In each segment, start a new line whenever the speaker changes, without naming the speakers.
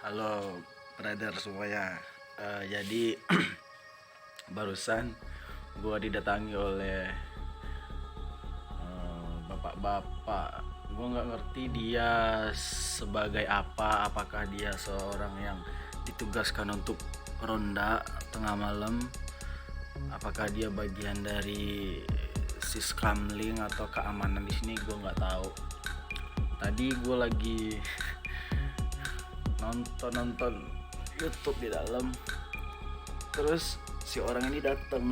Halo brother semuanya. Jadi barusan gua didatangi oleh bapak-bapak. Gua nggak ngerti dia sebagai apa. Apakah dia seorang yang ditugaskan untuk ronda tengah malam? Apakah dia bagian dari siskamling atau keamanan di sini? Gua nggak tahu. Tadi gua lagi nonton YouTube di dalam, terus si orang ini datang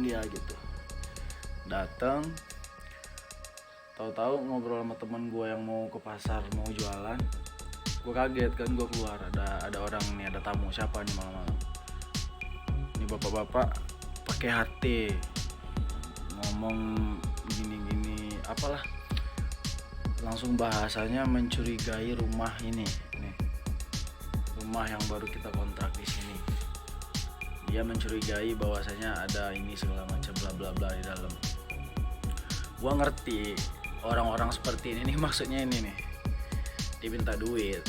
tahu-tahu ngobrol sama temen gue yang mau ke pasar mau jualan. Gue kaget kan, gue keluar ada orang nih, ada tamu. Siapa nih malam-malam? Ini bapak-bapak pakai HT ngomong gini-gini apalah, langsung bahasanya mencurigai rumah ini nih, rumah yang baru kita kontrak di sini. Dia mencurigai bahwasanya ada ini segala macam bla bla bla di dalam. Gua ngerti orang-orang seperti ini nih, maksudnya ini nih, dia minta duit,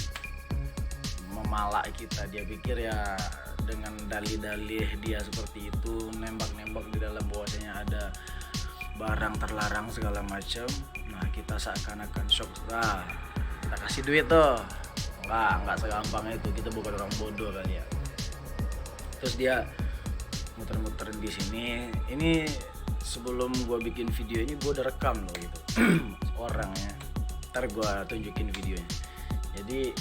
memalak kita. Dia pikir ya dengan dalih-dalih dia seperti itu, nembak-nembak di dalam bahwasanya ada barang terlarang segala macam. Nah, kita seakan-akan shock. Kita kasih duit tuh. Enggak segampang itu, kita bukan orang bodoh kali ya. Terus dia muter-muterin di sini. Ini sebelum gue bikin video ini gue udah rekam loh gitu orangnya. Ntar gue tunjukin videonya. Jadi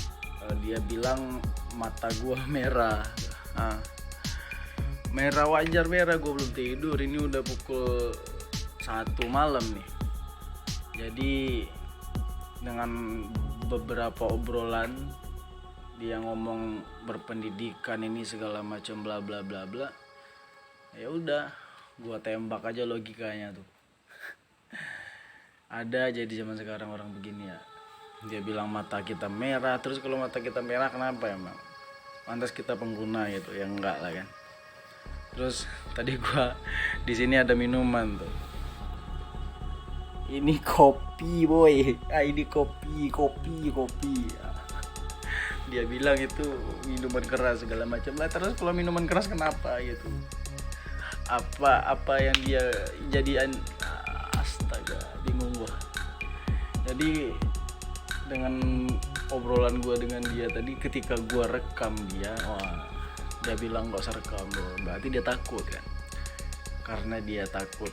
dia bilang mata gue merah. Merah wajar merah, gue belum tidur. Ini udah pukul 1 malam nih. Jadi dengan beberapa obrolan dia ngomong berpendidikan ini segala macam bla bla bla bla, ya udah gua tembak aja logikanya tuh. Ada aja di zaman sekarang orang begini ya. Dia bilang mata kita merah, terus kalau mata kita merah kenapa emang? Pantas kita pengguna gitu, ya enggak lah kan. Terus tadi gua di sini ada minuman tuh. Ini kopi boy, ini kopi. Dia bilang itu minuman keras segala macam lah. Terus kalau minuman keras kenapa gitu? Apa yang dia jadian? Astaga, bingung gua. Jadi dengan obrolan gua dengan dia tadi, ketika gua rekam dia, dia bilang nggak usah rekam loh. Berarti dia takut kan? Karena dia takut.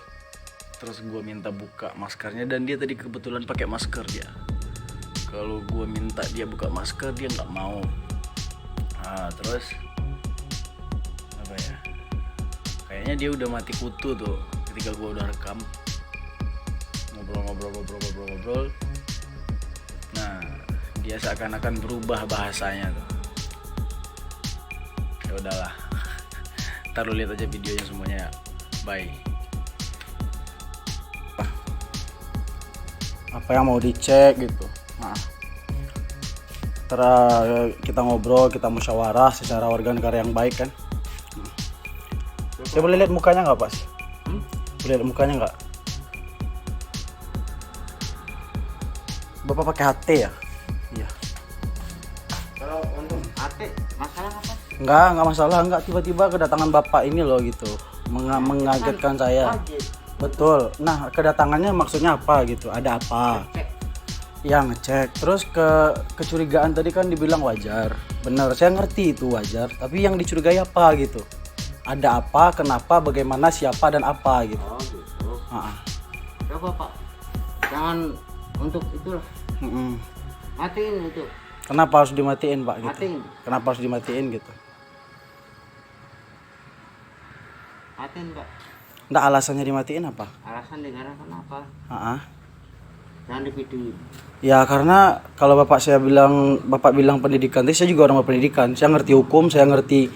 Terus gue minta buka maskernya, dan dia tadi kebetulan pakai masker dia. Kalau gue minta dia buka masker, dia nggak mau. Terus apa ya? Kayaknya dia udah mati kutu tuh ketika gue udah rekam. Ngobrol. Nah, dia seakan-akan berubah bahasanya tuh. Ya udahlah. Ntar lu lihat aja videonya semuanya ya. Bye. Apa yang mau dicek gitu. Nah, kita ngobrol, kita musyawarah secara warga negara yang baik kan. Saya boleh lihat mukanya nggak Pak? Boleh lihat mukanya nggak? Bapak pakai HT ya? Iya.
Kalau untuk HT masalah apa?
Enggak masalah, enggak, tiba-tiba kedatangan Bapak ini loh gitu. Mengagetkan saya. Betul. Nah, kedatangannya maksudnya apa gitu? Ada apa? Ya ngecek. Terus kecurigaan tadi kan dibilang wajar. Benar, saya ngerti itu wajar. Tapi yang dicurigai apa gitu? Ada apa? Kenapa? Bagaimana? Siapa dan apa gitu?
Oh gitu. Coba Pak, jangan untuk itulah. Matiin itu.
Kenapa harus dimatiin Pak? Gitu?
Matiin.
Kenapa harus dimatiin gitu?
Matiin Pak.
Nggak, alasannya dimatiin apa?
Alasan negara kenapa? Jangan divideoin.
Ya karena kalau Bapak bilang pendidikan, saya juga orang berpendidikan. Saya ngerti hukum, saya ngerti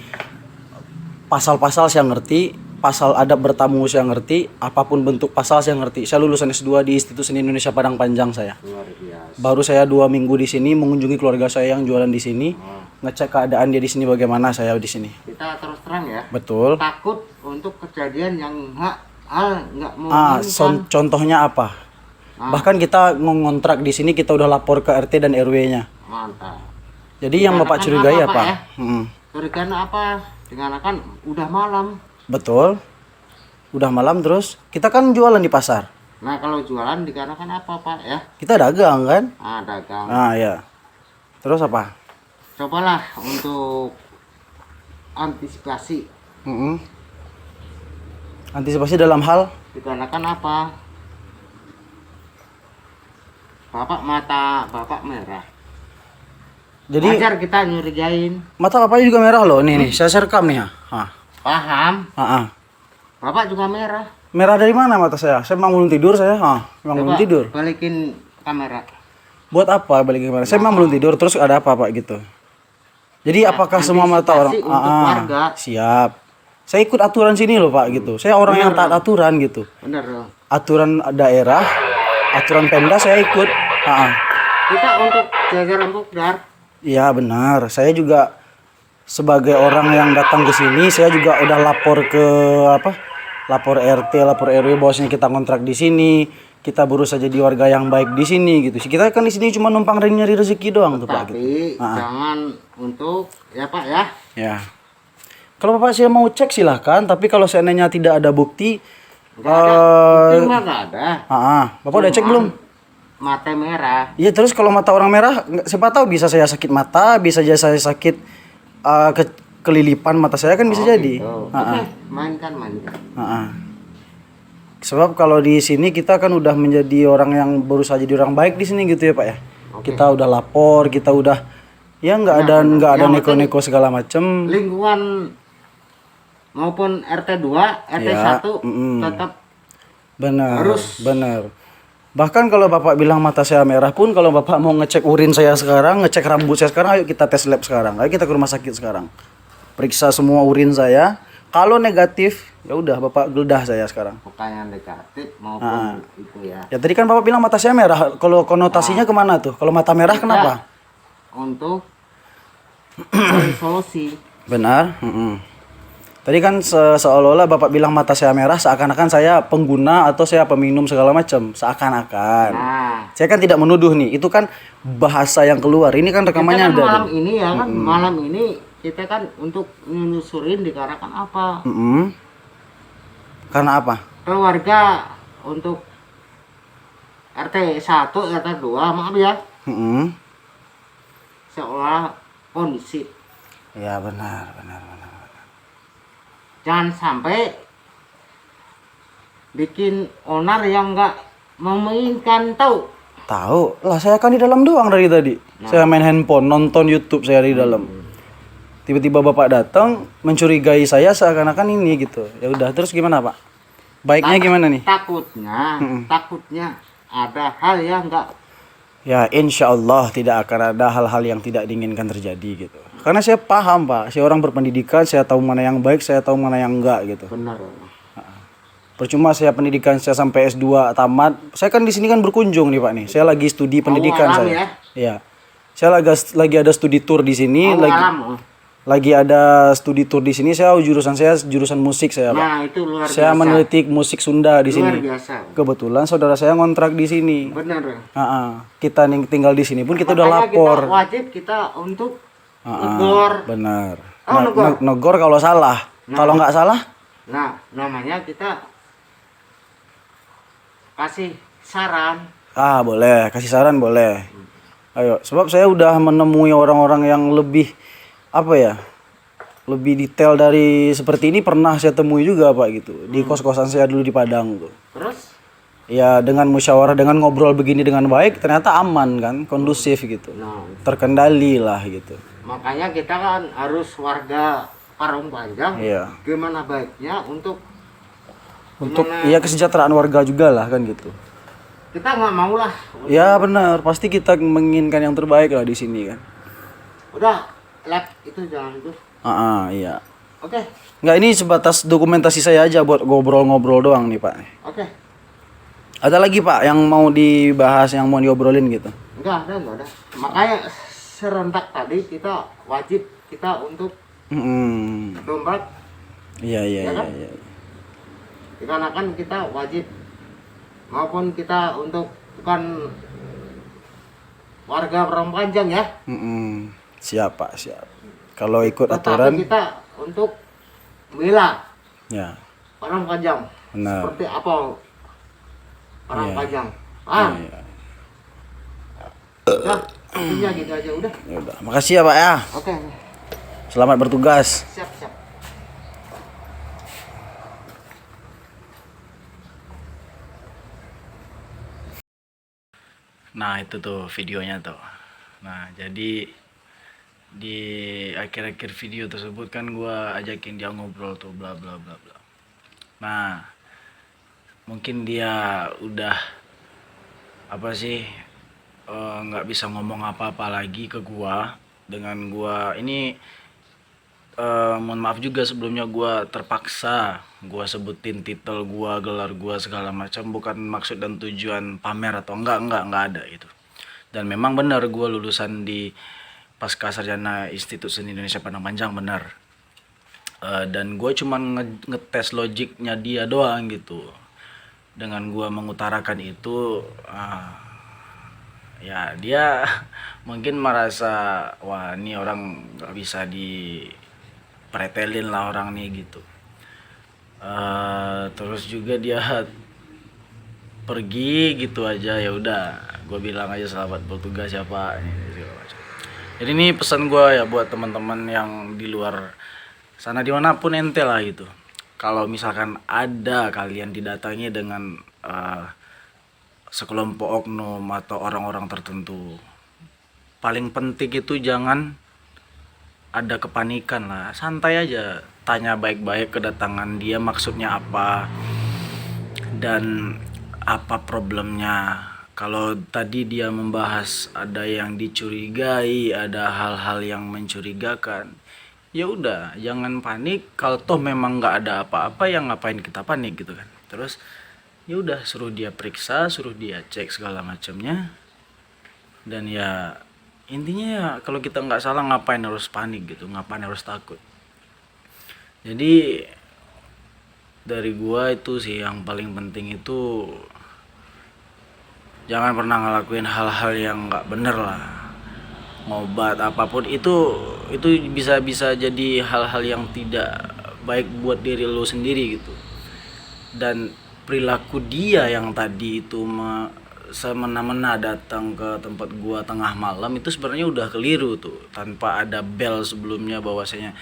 pasal-pasal, saya ngerti pasal adab bertamu, saya ngerti apapun bentuk pasal, saya ngerti. Saya lulusan S2 di Institut Seni Indonesia Padang Panjang saya.
Luar biasa.
Baru saya 2 minggu di sini mengunjungi keluarga saya yang jualan di sini, ngecek keadaan dia di sini, bagaimana saya di sini.
Kita terus terang ya.
Betul.
Takut untuk kejadian yang nggak mau.
Contohnya apa? Bahkan kita ngontrak di sini, kita udah lapor ke RT dan RW-nya.
Mantap.
Jadi yang Bapak
Dikarenakan
curigai
Pak,
apa?
ya?
Mm-mm.
Curigaan apa? Dikarenakan udah malam.
Betul. Udah malam terus kita kan jualan di pasar.
Nah kalau jualan dikarenakan apa Pak ya?
Kita dagang kan?
Dagang.
Ah ya. Terus apa?
Cobalah untuk antisipasi.
Mm-mm. Antisipasi dalam hal
Dikarenakan apa? Mata Bapak merah.
jadi
Wajar kita nyurigain.
mata Bapaknya juga merah loh. Nih, saya rekam nih ya.
Paham? Bapak juga merah.
Merah dari mana mata saya? Saya memang belum tidur saya. Memang belum
Coba
tidur.
balikin kamera.
Buat apa balik kamera? Saya memang belum tidur. Terus ada apa Pak gitu? Jadi apakah semua mata orang?
antisipasi untuk warga.
Siap. Saya ikut aturan sini loh Pak gitu. Saya orang yang taat aturan gitu.
Bener loh.
Aturan daerah, aturan Pemda saya ikut.
Kita untuk jajaran Pokdar.
Iya benar. Saya juga sebagai orang yang datang ke sini, saya juga udah lapor ke lapor RT, lapor RW bahwasanya kita kontrak di sini, kita berusaha jadi warga yang baik di sini gitu. Kita kan di sini cuma numpang nyari rezeki doang tuh Pak. Gitu.
Tapi jangan untuk ya Pak ya.
Ya. Kalau Bapak saya mau cek silahkan, tapi kalau seandainya tidak ada bukti,
Bukti mah nggak ada.
Bapak udah cek belum?
Mata merah.
Iya terus kalau mata orang merah, siapa tahu bisa saya sakit mata, bisa aja saya sakit kelilipan mata saya kan bisa jadi.
Gitu. Oke, mainkan.
Sebab kalau di sini kita kan udah menjadi orang yang berusaha jadi orang baik di sini gitu ya Pak ya. Kita udah lapor, kita udah ya nggak ada neko-neko segala macem.
Lingkungan maupun RT 2, RT 1 tetap
Benar. Bahkan kalau Bapak bilang mata saya merah pun, kalau Bapak mau ngecek urin saya sekarang, ngecek rambut saya sekarang, ayo kita tes lab sekarang. Ayo kita ke rumah sakit sekarang. Periksa semua urin saya. Kalau negatif, ya udah Bapak geledah saya sekarang.
bukan yang negatif maupun itu ya.
Ya tadi kan Bapak bilang mata saya merah. Kalau konotasinya kemana tuh? Kalau mata merah kenapa?
Untuk cari solusi.
Benar. Tadi kan seolah-olah Bapak bilang mata saya merah, seakan-akan saya pengguna atau saya peminum segala macam, seakan-akan.
Nah,
Saya kan tidak menuduh nih, itu kan bahasa yang keluar. Ini kan rekamannya
kita kan
ada.
malam ini ya kan, malam ini kita kan untuk menelusurin dikarenakan apa?
Karena apa?
Keluarga untuk RT 1, RT 2, maaf ya, seolah kondisi.
Ya benar.
Jangan sampai bikin onar yang nggak menginginkan tahu.
Tahu lah, saya kan di dalam doang dari tadi. Saya main handphone, nonton YouTube saya di dalam. Tiba-tiba Bapak datang mencurigai saya seakan-akan ini gitu. Ya udah, terus gimana Pak? Baiknya gimana nih?
Takutnya ada hal yang nggak.
Ya insya Allah tidak akan ada hal-hal yang tidak diinginkan terjadi gitu. Karena saya paham Pak, saya orang berpendidikan, saya tahu mana yang baik, saya tahu mana yang enggak gitu.
Benar.
Percuma saya pendidikan saya sampai S2 tamat. Saya kan di sini kan berkunjung nih Pak nih. Saya lagi studi pendidikan
alam
saya.
ya?
Iya. Saya lagi ada studi tour di sini, lagi ada studi tour di sini. Saya jurusan musik saya Pak.
Nah, itu luar biasa.
Saya meneliti musik Sunda di sini.
Luar biasa.
Kebetulan saudara saya ngontrak di sini.
Benar.
Kita tinggal di sini pun kita udah
Makanya
lapor.
Kita wajib kita untuk negor.
Benar.
negor.
Negor kalau salah. Kalau nggak salah?
Nah, namanya kita kasih saran.
Boleh. Kasih saran boleh. Ayo. Sebab saya udah menemui orang-orang yang lebih lebih detail dari seperti ini pernah saya temui juga Pak gitu. Di kos-kosan saya dulu di Padang tuh.
Terus?
Ya dengan musyawarah, dengan ngobrol begini dengan baik, ternyata aman kan, kondusif gitu.
Nah,
Terkendali lah gitu.
makanya kita kan harus warga Parung Panjang.
Iya.
Gimana baiknya untuk
Ya kesejahteraan warga juga lah kan gitu.
kita nggak mau lah.
Ya benar, pasti kita menginginkan yang terbaik lah di sini kan.
Udah, lab itu jangan itu.
Iya.
Oke.
Nggak, ini sebatas dokumentasi saya aja buat ngobrol-ngobrol doang nih Pak.
Oke.
Ada lagi Pak yang mau dibahas, yang mau diobrolin gitu?
Enggak ada. Makanya serentak tadi kita wajib kita untuk dompet.
Iya.
Dikarenakan kita wajib maupun kita untuk bukan warga Parung Panjang ya.
Siap Pak, siap. Kalau ikut
Tetapi
aturan,
kita untuk bela
ya
orang Pajang.
benar.
Seperti apa orang
Iya.
Pajang?
Iya.
Udah, intinya gitu aja udah.
Ya udah, makasih ya Pak ya.
Oke,
Selamat bertugas.
siap siap.
Nah itu tuh videonya tuh. Nah jadi di akhir-akhir video tersebut kan gua ajakin dia ngobrol tuh bla bla bla bla. Nah mungkin dia udah apa sih nggak bisa ngomong apa-apa lagi ke gua dengan gua ini. Mohon maaf juga sebelumnya gua terpaksa gua sebutin titel gua, gelar gua segala macam, bukan maksud dan tujuan pamer atau enggak ada gitu. Dan memang benar gua lulusan di Pasca Sarjana Institut Seni Indonesia Padang Panjang, benar. Dan gue cuman ngetes logiknya dia doang gitu. Dengan gua mengutarakan itu, ya dia mungkin merasa wah ini orang nggak bisa dipretelin lah orang nih gitu. Terus juga dia pergi gitu aja, ya udah gue bilang aja selamat bertugas ya Pak, segala macam. Jadi ini pesan gue ya buat teman-teman yang di luar sana dimanapun ente lah gitu. Kalau misalkan ada kalian didatangi dengan sekelompok oknum atau orang-orang tertentu, paling penting itu jangan ada kepanikan lah, santai aja, tanya baik-baik kedatangan dia maksudnya apa dan apa problemnya. Kalau tadi dia membahas ada yang dicurigai, ada hal-hal yang mencurigakan, ya udah jangan panik. Kalau toh memang nggak ada apa-apa, yang ngapain kita panik gitu kan. Terus ya udah suruh dia periksa, suruh dia cek segala macamnya. Dan ya intinya ya kalau kita nggak salah ngapain harus panik gitu, ngapain harus takut. Jadi dari gua itu sih yang paling penting itu jangan pernah ngelakuin hal-hal yang nggak bener lah. Ngobat apapun itu bisa jadi hal-hal yang tidak baik buat diri lo sendiri gitu. Dan perilaku dia yang tadi itu semena-mena datang ke tempat gua tengah malam itu sebenarnya udah keliru tuh, tanpa ada bel sebelumnya bahwasanya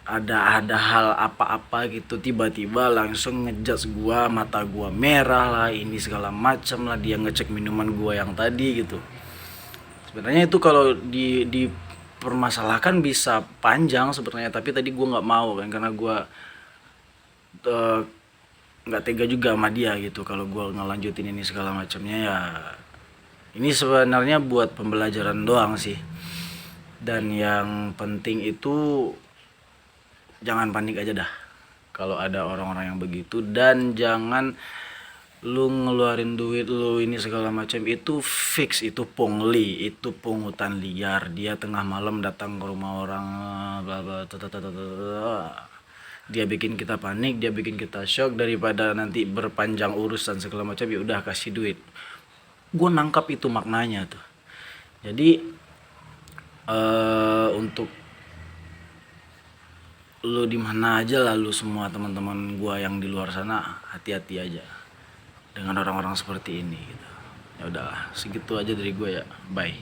ada hal apa-apa gitu, tiba-tiba langsung ngejudge gua, mata gua merah lah, ini segala macam lah, dia ngecek minuman gua yang tadi gitu. Sebenarnya itu kalau dipermasalahkan bisa panjang sebenarnya, tapi tadi gua nggak mau kan, karena gua nggak tega juga sama dia gitu kalau gua ngelanjutin ini segala macamnya. Ya ini sebenarnya buat pembelajaran doang sih. Dan yang penting itu jangan panik aja dah kalau ada orang-orang yang begitu, dan jangan lu ngeluarin duit lu ini segala macam, itu fix itu pungli, itu pungutan liar. Dia tengah malam datang ke rumah orang, bla bla, dia bikin kita panik, dia bikin kita shock, daripada nanti berpanjang urusan segala macam. Ya udah kasih duit. Gue nangkap itu maknanya tuh. Jadi untuk lu di mana aja lah, lu semua teman-teman gua yang di luar sana, hati-hati aja dengan orang-orang seperti ini gitu. Ya udah segitu aja dari gua ya. Bye.